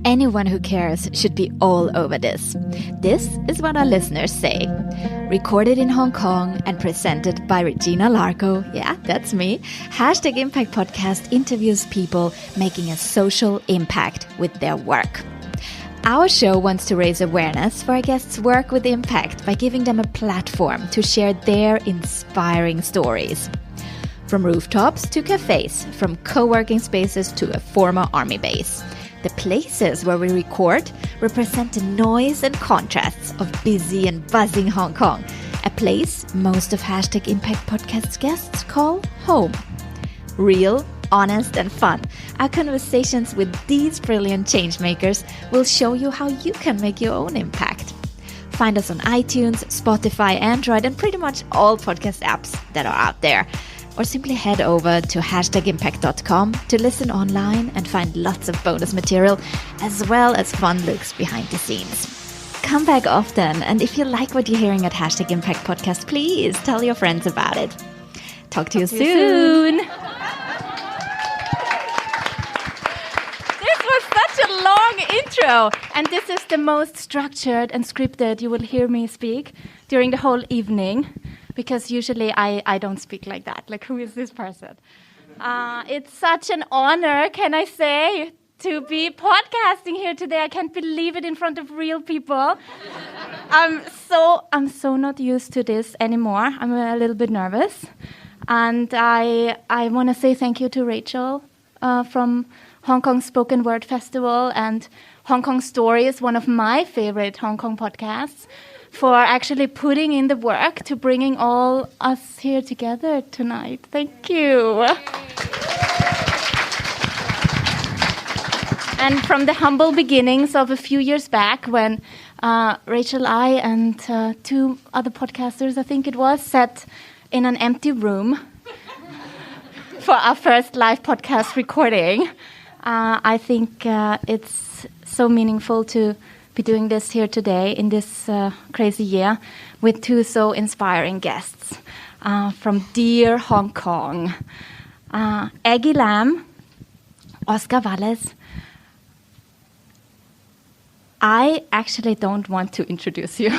Anyone who cares should be all over this. This is what our listeners say. Recorded in Hong Kong and presented by Regina Larco, yeah, that's me, Hashtag Impact Podcast interviews people making a social impact with their work. Our show wants to raise awareness for our guests' work with impact by giving them a platform to share their inspiring stories. From rooftops to cafes, from co-working spaces to a former army base. The places where we record represent the noise and contrasts of busy and buzzing Hong Kong, a place most of Hashtag Impact Podcast's guests call home. Real, honest and fun, our conversations with these brilliant changemakers will show you how you can make your own impact. Find us on iTunes, Spotify, Android and pretty much all podcast apps that are out there. Or simply head over to hashtagimpact.com to listen online and find lots of bonus material, as well as fun looks behind the scenes. Come back often, and if you like what you're hearing at Hashtag Impact Podcast, please tell your friends about it. Talk to you soon. This was such a long intro, and this is the most structured and scripted you will hear me speak during the whole evening. Because usually I don't speak like that. Like, who is this person? It's such an honor, can I say, to be podcasting here today. I can't believe it in front of real people. I'm so not used to this anymore. I'm a little bit nervous. And I want to say thank you to Rachel from Hong Kong Spoken Word Festival and Hong Kong Stories, one of my favorite Hong Kong podcasts, for actually putting in the work to bringing all us here together tonight. Thank you. And from the humble beginnings of a few years back when Rachel, I, and two other podcasters, I think it was, sat in an empty room for our first live podcast recording, I think it's so meaningful to be doing this here today in this crazy year with two so inspiring guests from dear Hong Kong. Aggie Lam, Oskar Valles. I actually don't want to introduce you.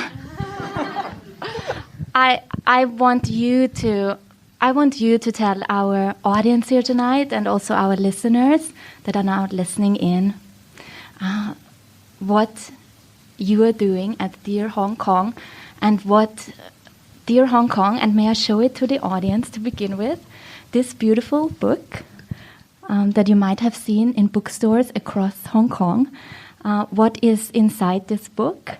I want you to tell our audience here tonight and also our listeners that are now listening in what you are doing at Dear Hong Kong and what Dear Hong Kong, and may I show it to the audience to begin with, this beautiful book that you might have seen in bookstores across Hong Kong. What is inside this book?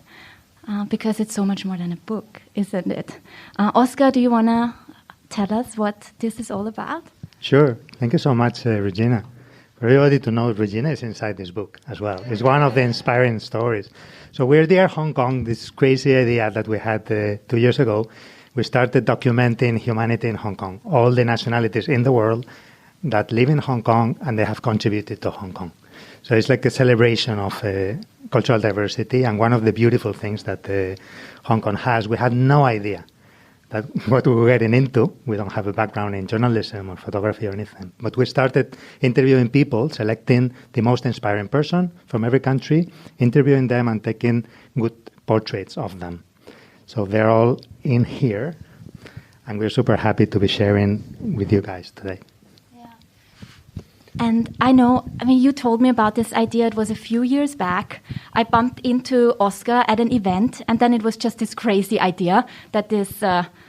Because it's so much more than a book, isn't it? Oskar, do you want to tell us what this is all about? Sure. Thank you so much, Regina. For everybody to know, Regina is inside this book as well. It's one of the inspiring stories. So we're there, Hong Kong, this crazy idea that we had 2 years ago. We started documenting humanity in Hong Kong, all the nationalities in the world that live in Hong Kong and they have contributed to Hong Kong. So it's like a celebration of cultural diversity, and one of the beautiful things that Hong Kong has, we had no idea that what we were getting into. We don't have a background in journalism or photography or anything. But we started interviewing people, selecting the most inspiring person from every country, interviewing them and taking good portraits of them. So they're all in here, and we're super happy to be sharing with you guys today. And you told me about this idea. It was a few years back. I bumped into Oskar at an event, and then it was just this crazy idea that this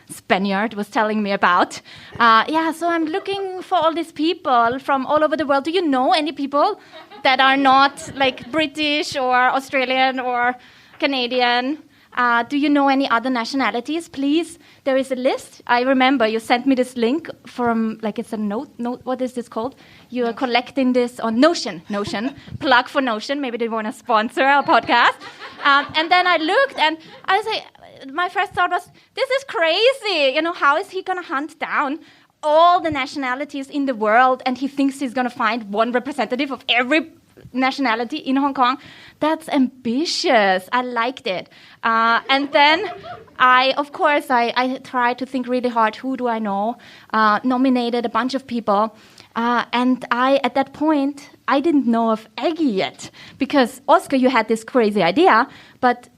Spaniard was telling me about. So I'm looking for all these people from all over the world. Do you know any people that are not like British or Australian or Canadian? Do you know any other nationalities? Please, there is a list. I remember you sent me this link from, it's a note, what is this called? You are collecting this on Notion. Plug for Notion. Maybe they want to sponsor our podcast. And then I looked and I was like, my first thought was, this is crazy. How is he going to hunt down all the nationalities in the world and he thinks he's going to find one representative of every nationality in Hong Kong? That's ambitious. I liked it. And then I tried to think really hard, who do I know? Nominated a bunch of people. And at that point, I didn't know of Aggie yet. Because, Oskar, you had this crazy idea, but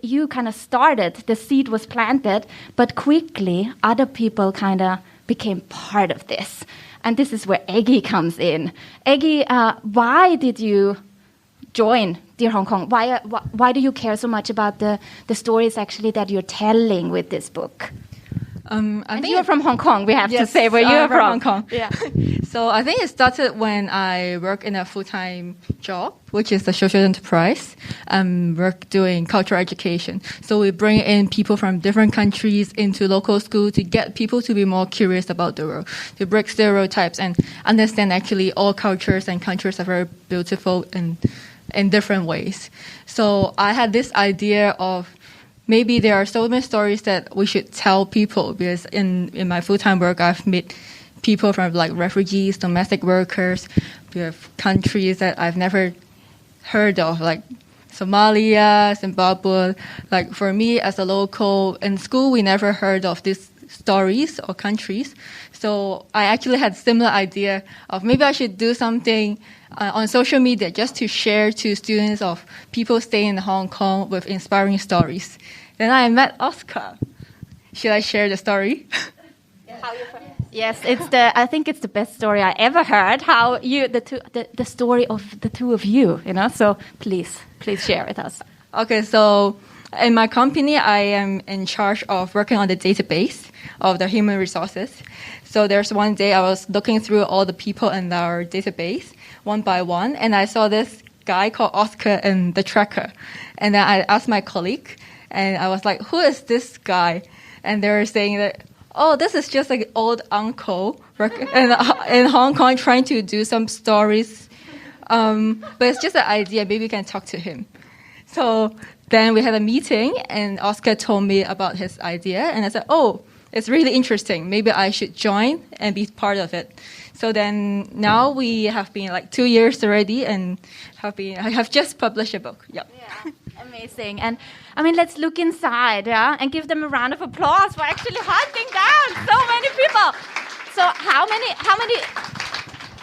you kind of started, the seed was planted, but quickly other people kind of became part of this. And this is where Aggie comes in. Aggie, why did you join Dear Hong Kong? Why do you care so much about the stories actually that you're telling with this book? I think you're from Hong Kong. We have to say where you're from. Hong Kong. Yeah. So I think it started when I work in a full-time job, which is a social enterprise. Work doing cultural education. So we bring in people from different countries into local school to get people to be more curious about the world, to break stereotypes and understand actually all cultures and countries are very beautiful in different ways. So I had this idea of maybe there are so many stories that we should tell people, because in my full-time work, I've met people from like refugees, domestic workers, we have countries that I've never heard of, like Somalia, Zimbabwe. Like for me as a local, in school, we never heard of these stories or countries. So I actually had similar idea of maybe I should do something on social media just to share to students of people staying in Hong Kong with inspiring stories. Then I met Oskar. Should I share the story? Yes, I think it's the best story I ever heard. How the story of the two of you, So please share with us. Okay, so in my company, I am in charge of working on the database of the human resources. So there's one day I was looking through all the people in our database one by one, and I saw this guy called Oskar in the tracker. And then I asked my colleague, and I was like, who is this guy? And they were saying that, oh, this is just like an old uncle in Hong Kong trying to do some stories. But it's just an idea. Maybe we can talk to him. So then we had a meeting, and Oskar told me about his idea. And I said, oh, it's really interesting. Maybe I should join and be part of it. So then now we have been like 2 years already, and I have just published a book. Yep. Yeah, amazing. And I mean, let's look inside, and give them a round of applause for actually hunting down so many people. So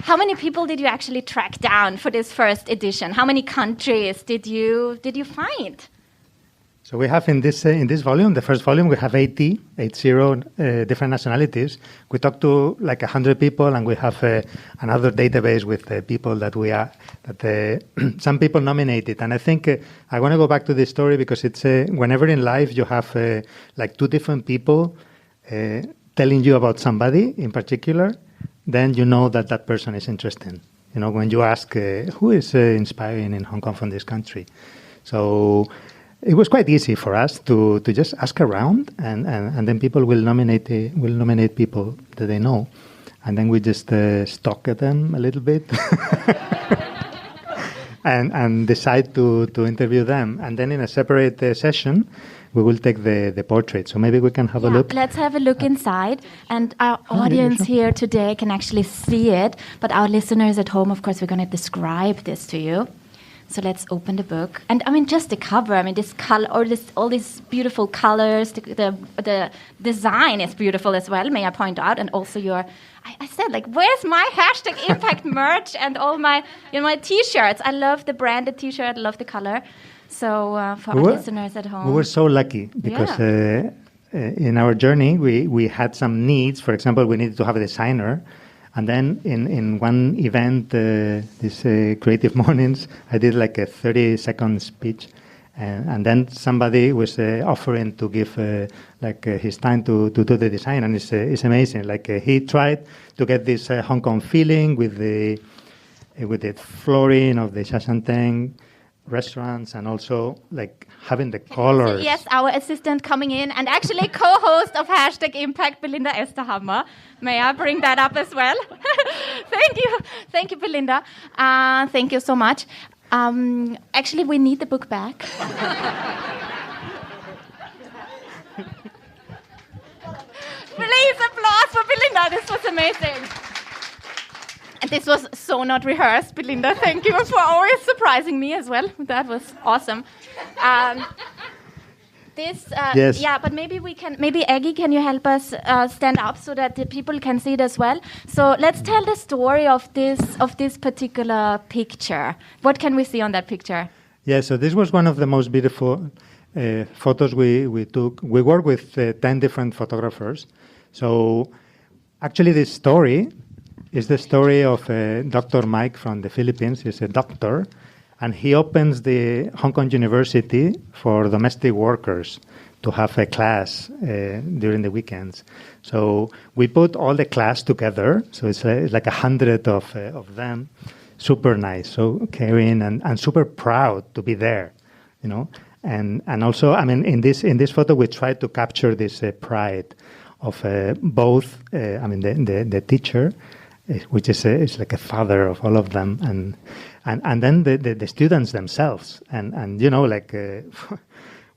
how many people did you actually track down for this first edition? How many countries did you find? So we have in this volume, the first volume, we have 80 different nationalities. We talked to like 100 people, and we have another database with people that some people nominated. And I think I want to go back to this story because it's whenever in life you have like two different people telling you about somebody in particular, then you know that person is interesting. When you ask who is inspiring in Hong Kong from this country. So it was quite easy for us to just ask around, and then people will nominate people that they know, and then we just stalk at them a little bit, and decide to interview them, and then in a separate session we will take the portrait. So maybe we can have a look. Let's have a look inside, and our audience here today can actually see it, but our listeners at home, of course, we're going to describe this to you. So let's open the book, and I mean just the cover. I mean this color, all these beautiful colors. The design is beautiful as well. May I point out? And also I said like, where's my #Impact merch and all my my T-shirts? I love the branded T-shirt. I love the color. So for our listeners at home, we were so lucky because in our journey we had some needs. For example, we needed to have a designer. And then in one event, this Creative Mornings, I did like a 30-second speech. And then somebody was offering to give his time to do the design. And it's amazing. Like he tried to get this Hong Kong feeling with the flooring of the Shashanteng restaurants, and also like having the colors. Yes, our assistant coming in, and actually co-host of #Impact, Belinda Esterhammer. May I bring that up as well? Thank you, Belinda. Thank you so much. Actually, we need the book back. Please applause for Belinda. This was amazing. And this was so not rehearsed, Belinda. Thank you for always surprising me as well. That was awesome. This, Yes. yeah, but maybe Aggie, can you help us stand up so that the people can see it as well? So let's tell the story of this particular picture. What can we see on that picture? Yeah, so this was one of the most beautiful photos we took. We worked with 10 different photographers. So actually this story is the story of Dr. Mike from the Philippines. He's a doctor, and he opens the Hong Kong University for domestic workers to have a class during the weekends. So we put all the class together. So it's like 100 of them. Super nice, so caring and super proud to be there, you know. And also, I mean, in this photo, we tried to capture this pride of both. I mean, the teacher, which is like a father of all of them, and then the students themselves, and you know, like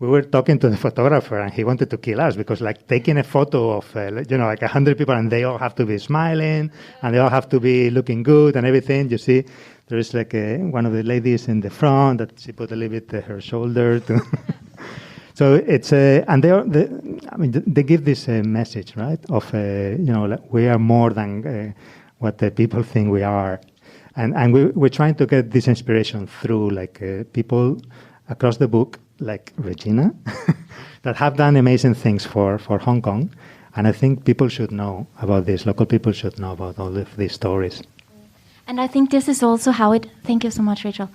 we were talking to the photographer, and he wanted to kill us because, like, taking a photo of like 100 people, and they all have to be smiling, and they all have to be looking good and everything. You see, there is like one of the ladies in the front that she put a little bit her shoulder to. So it's and they give this message, right, of like we are more than what the people think we are. And we're trying to get this inspiration through like people across the book, like Regina, that have done amazing things for Hong Kong. And I think people should know about this. Local people should know about all of these stories. And I think this is also how it... Thank you so much, Rachel.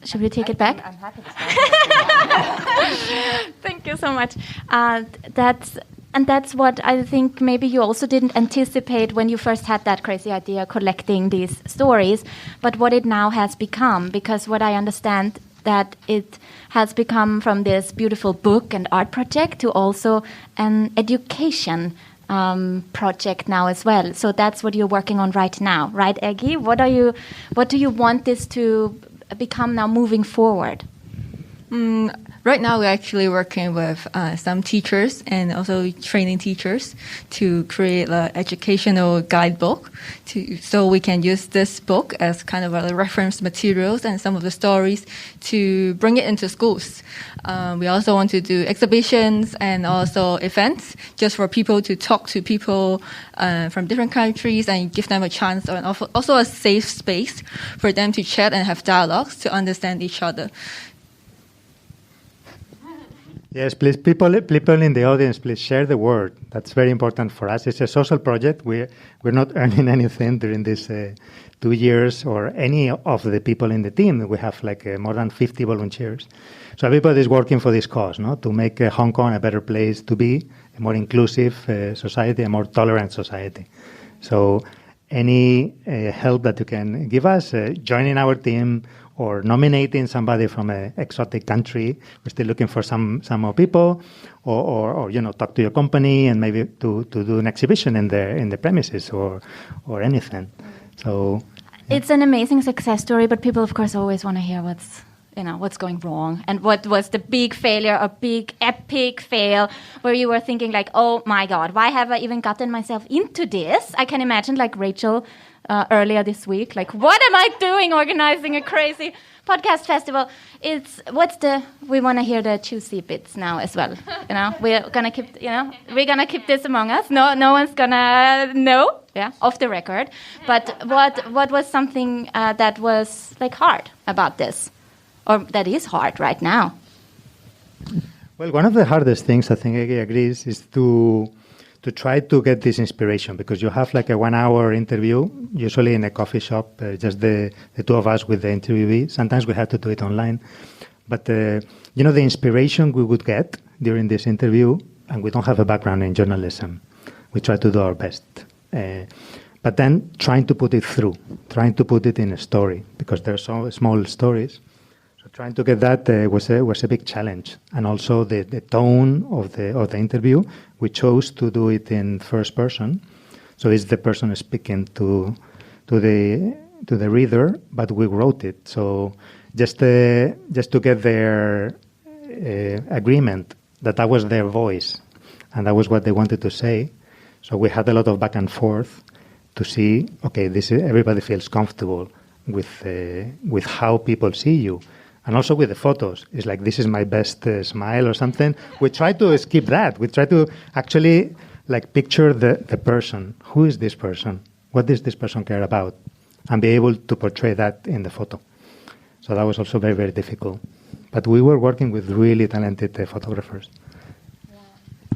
Should we take it back? I'm happy to start. Thank you so much. That's what I think maybe you also didn't anticipate when you first had that crazy idea collecting these stories, but what it now has become, because what I understand that it has become from this beautiful book and art project to also an education project now as well. So that's what you're working on right now, right, Aggie? What do you want this to become now moving forward? Right now, we're actually working with some teachers and also training teachers to create an educational guidebook, so we can use this book as kind of a reference materials and some of the stories to bring it into schools. We also want to do exhibitions and also events just for people to talk to people from different countries and give them a chance and also a safe space for them to chat and have dialogues to understand each other. Yes, please, people in the audience, please share the word. That's very important for us. It's a social project. We're not earning anything during these 2 years, or any of the people in the team. We have like more than 50 volunteers. So everybody is working for this cause, no? To make Hong Kong a better place to be, a more inclusive society, a more tolerant society. So any help that you can give us, joining our team, or nominating somebody from an exotic country. We're still looking for some more people, or talk to your company and maybe to do an exhibition in the premises or anything. So yeah. It's an amazing success story, but people, of course, always want to hear what's going wrong and what was the big failure, a big epic fail where you were thinking like, oh my God, why have I even gotten myself into this? I can imagine like Rachel earlier this week, like, what am I doing organizing a crazy podcast festival? We want to hear the juicy bits now as well. We're gonna keep this among us. No one's gonna know, off the record. But what was something that was like hard about this, or that is hard right now? Well, one of the hardest things, I think Aggie agrees, is to try to get this inspiration, because you have like a 1 hour interview, usually in a coffee shop, just the two of us with the interviewee. Sometimes we have to do it online. But, the inspiration we would get during this interview, and we don't have a background in journalism. We try to do our best. But then trying to put it through, trying to put it in a story, because they're so small stories. So trying to get that was a big challenge, and also the tone of the interview. We chose to do it in first person, so it's the person speaking to the reader, but we wrote it. So just to get their agreement that was their voice, and that was what they wanted to say. So we had a lot of back and forth to see, okay, everybody feels comfortable with how people see you. And also with the photos, it's like, this is my best smile or something. We try to skip that. We try to actually like picture the person. Who is this person? What does this person care about? And be able to portray that in the photo. So that was also very, very difficult. But we were working with really talented photographers.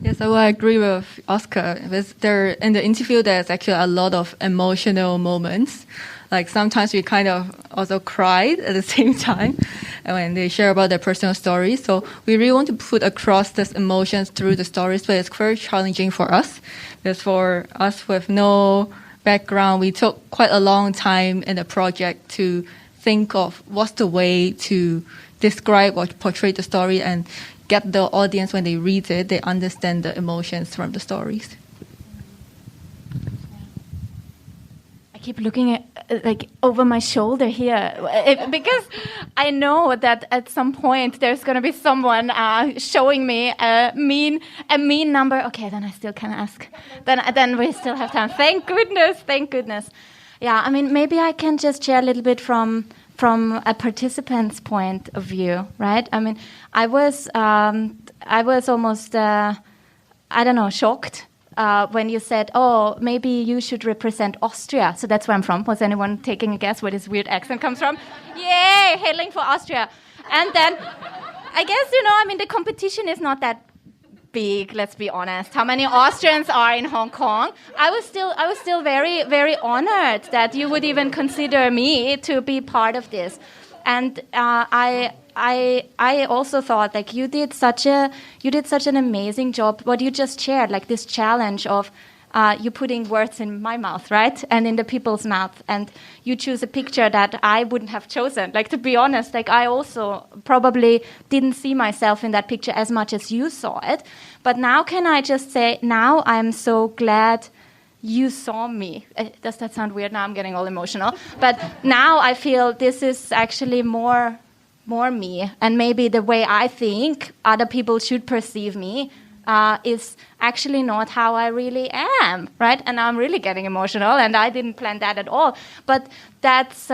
Yes, I will agree with Oskar. In the interview, there's actually a lot of emotional moments. Like sometimes we kind of also cried at the same time when they share about their personal stories. So we really want to put across these emotions through the stories, but it's very challenging for us. Because for us with no background, we took quite a long time in the project to think of what's the way to describe or portray the story and get the audience, when they read it, they understand the emotions from the stories. I keep looking at like over my shoulder here because I know that at some point there's going to be someone showing me a mean number. Okay, then I still can ask. Then we still have time. Thank goodness. Yeah, I mean, maybe I can just share a little bit from a participant's point of view, right? I mean, I was almost shocked. When you said, oh, maybe you should represent Austria. So that's where I'm from. Was anyone taking a guess where this weird accent comes from? Yay, hailing for Austria. And then, I guess, the competition is not that big, let's be honest. How many Austrians are in Hong Kong? I was still very, very honored that you would even consider me to be part of this. And I also thought like you did such an amazing job. What you just shared, like this challenge of you putting words in my mouth, right, and in the people's mouth, and you choose a picture that I wouldn't have chosen. Like, to be honest, like I also probably didn't see myself in that picture as much as you saw it. But now, can I just say, now I'm so glad you saw me. Does that sound weird? Now I'm getting all emotional. But now I feel this is actually more me, and maybe the way I think other people should perceive me is actually not how I really am, right? And I'm really getting emotional, and I didn't plan that at all. But that's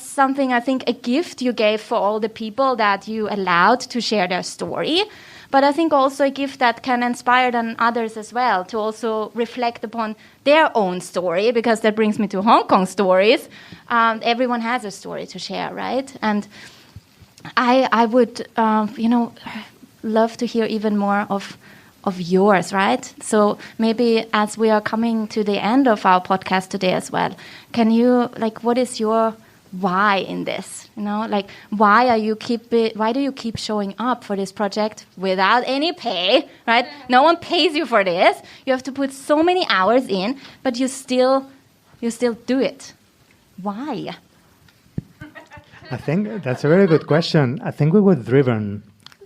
something, I think, a gift you gave for all the people that you allowed to share their story. But I think also a gift that can inspire then others as well to also reflect upon their own story, because that brings me to Hong Kong stories. Everyone has a story to share, right? And I would, love to hear even more of yours, right? So maybe as we are coming to the end of our podcast today as well, can you, what is your why in this? Why do you keep showing up for this project without any pay, right? No one pays you for this. You have to put so many hours in, but you still do it. Why? I think that's a very good question. I think we were driven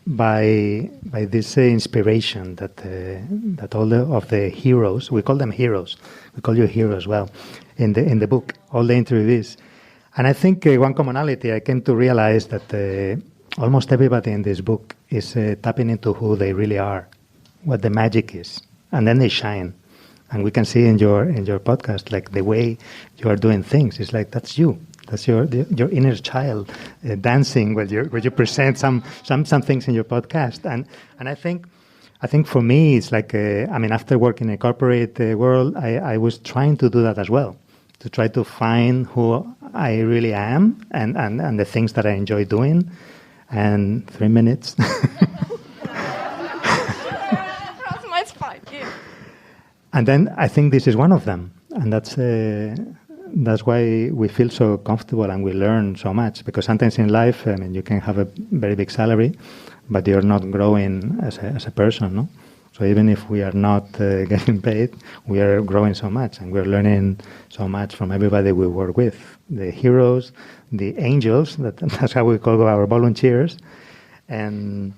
by this inspiration that all of the heroes, we call them heroes, we call you a hero as well, in the book, all the interviewees. And I think one commonality I came to realize that almost everybody in this book is tapping into who they really are, what the magic is, and then they shine. And we can see in your podcast, like the way you are doing things, it's like that's you. That's your inner child dancing when you present some things in your podcast, and I think for me it's like after working in a corporate world, I was trying to do that as well, to try to find who I really am and the things that I enjoy doing. And 3 minutes. And then I think this is one of them, and that's why we feel so comfortable and we learn so much, because sometimes in life, you can have a very big salary, but you're not growing as a person, no? So even if we are not getting paid, we are growing so much, and we're learning so much from everybody we work with, the heroes, the angels, that's how we call our volunteers, and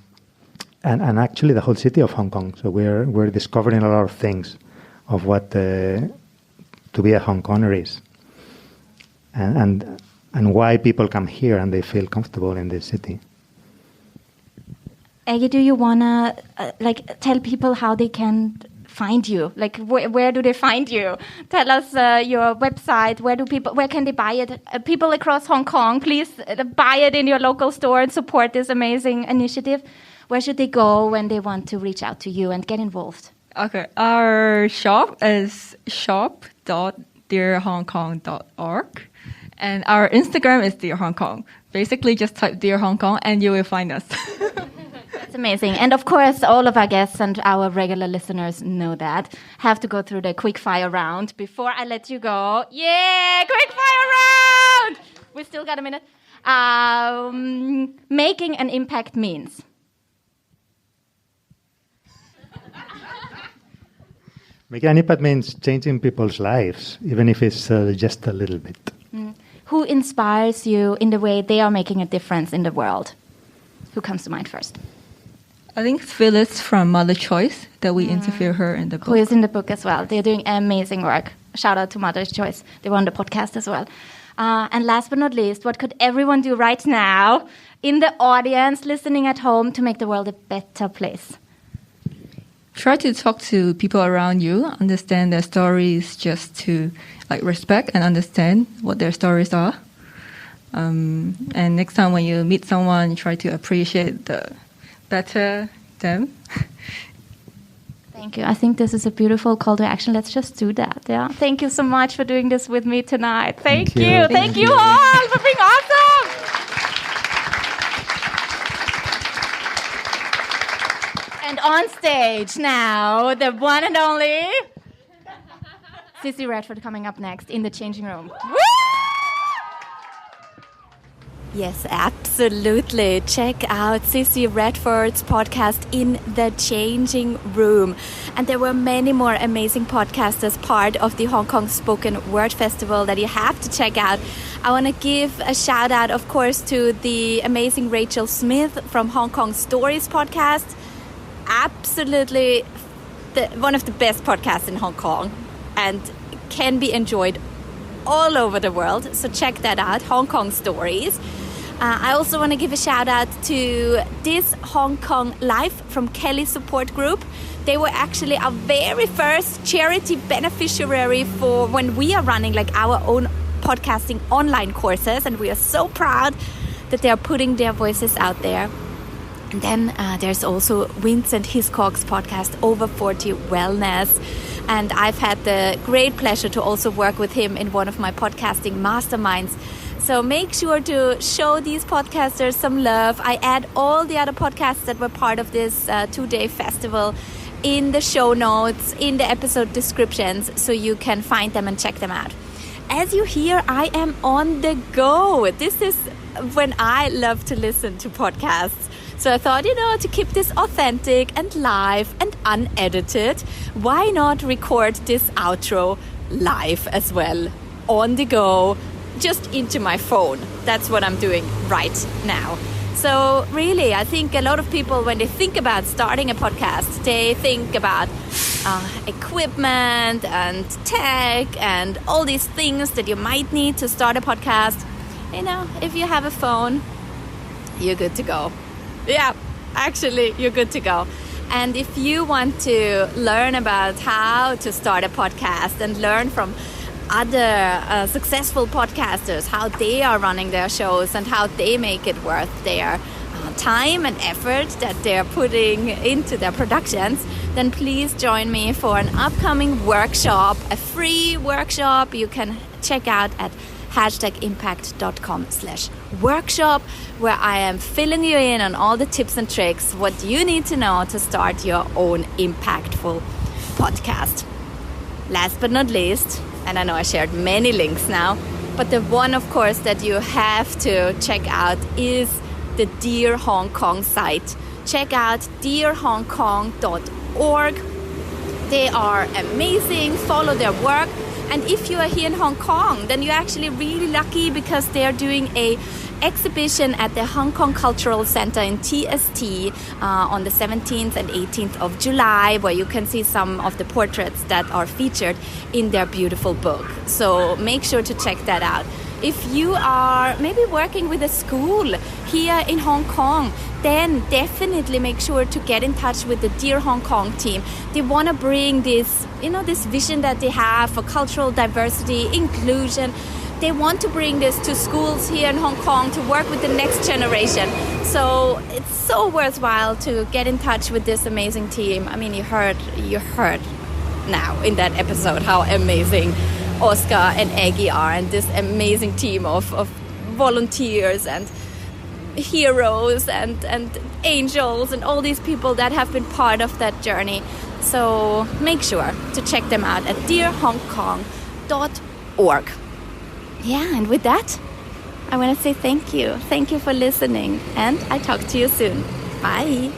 actually the whole city of Hong Kong. So we're discovering a lot of things of what to be a Hong Konger is. And why people come here and they feel comfortable in this city. Aggie, do you wanna tell people how they can find you? Like, where do they find you? Tell us your website. Where can they buy it? People across Hong Kong, please buy it in your local store and support this amazing initiative. Where should they go when they want to reach out to you and get involved? Okay, our shop is shop.dearhongkong.org. And our Instagram is Dear Hong Kong. Basically, just type Dear Hong Kong and you will find us. That's amazing. And of course, all of our guests and our regular listeners know that. Have to go through the quick fire round before I let you go. Yeah, quick fire round! We still got a minute. Making an impact means. Making an impact means changing people's lives, even if it's just a little bit. Who inspires you in the way they are making a difference in the world? Who comes to mind first? I think Phyllis from Mother Choice, that we interview her in the book. Who is in the book as well. They're doing amazing work. Shout out to Mother's Choice. They were on the podcast as well. And last but not least, what could everyone do right now in the audience, listening at home, to make the world a better place? Try to talk to people around you, understand their stories, just to respect and understand what their stories are. And next time when you meet someone, try to appreciate the better them. Thank you. I think this is a beautiful call to action. Let's just do that. Yeah. Thank you so much for doing this with me tonight. Thank you. Thank you all for being awesome. And on stage now, the one and only Sissy Redford coming up next in the changing room. Woo! Yes, absolutely. Check out Sissy Redford's podcast, In the Changing Room. And there were many more amazing podcasts as part of the Hong Kong Spoken Word Festival that you have to check out. I want to give a shout out, of course, to the amazing Rachel Smith from Hong Kong Stories podcast. Absolutely one of the best podcasts in Hong Kong and can be enjoyed all over the world. So check that out, Hong Kong Stories. I also want to give a shout out to This Hong Kong Life from Kelly Support Group. They were actually our very first charity beneficiary for when we are running our own podcasting online courses. And we are so proud that they are putting their voices out there. And then there's also Vincent Hiscock's podcast, Over 40 Wellness. And I've had the great pleasure to also work with him in one of my podcasting masterminds. So make sure to show these podcasters some love. I add all the other podcasts that were part of this 2-day festival in the show notes, in the episode descriptions, so you can find them and check them out. As you hear, I am on the go. This is when I love to listen to podcasts. So I thought, to keep this authentic and live and unedited, why not record this outro live as well, on the go, just into my phone. That's what I'm doing right now. So really, I think a lot of people, when they think about starting a podcast, they think about equipment and tech and all these things that you might need to start a podcast. If you have a phone, you're good to go. Yeah, actually, you're good to go. And if you want to learn about how to start a podcast and learn from other successful podcasters, how they are running their shows and how they make it worth their time and effort that they're putting into their productions, then please join me for an upcoming workshop, a free workshop you can check out at #impact.com/workshop, where I am filling you in on all the tips and tricks, what you need to know to start your own impactful podcast. Last but not least, and I know I shared many links now, but the one, of course, that you have to check out is the Dear Hong Kong site. Check out dearhongkong.org. They are amazing. Follow their work. And if you are here in Hong Kong, then you're actually really lucky because they are doing a exhibition at the Hong Kong Cultural Center in TST on the 17th and 18th of July, where you can see some of the portraits that are featured in their beautiful book. So make sure to check that out. if you are maybe working with a school here in Hong Kong, then definitely make sure to get in touch with the Dear Hong Kong team. They want to bring this, this vision that they have for cultural diversity, inclusion. They want to bring this to schools here in Hong Kong to work with the next generation. So it's so worthwhile to get in touch with this amazing team. I mean, you heard now in that episode how amazing Oskar and Aggie are, and this amazing team of volunteers and heroes and angels and all these people that have been part of that journey. So make sure to check them out at dearhongkong.org. Yeah, and with that, I want to say thank you. Thank you for listening, and I'll talk to you soon. Bye.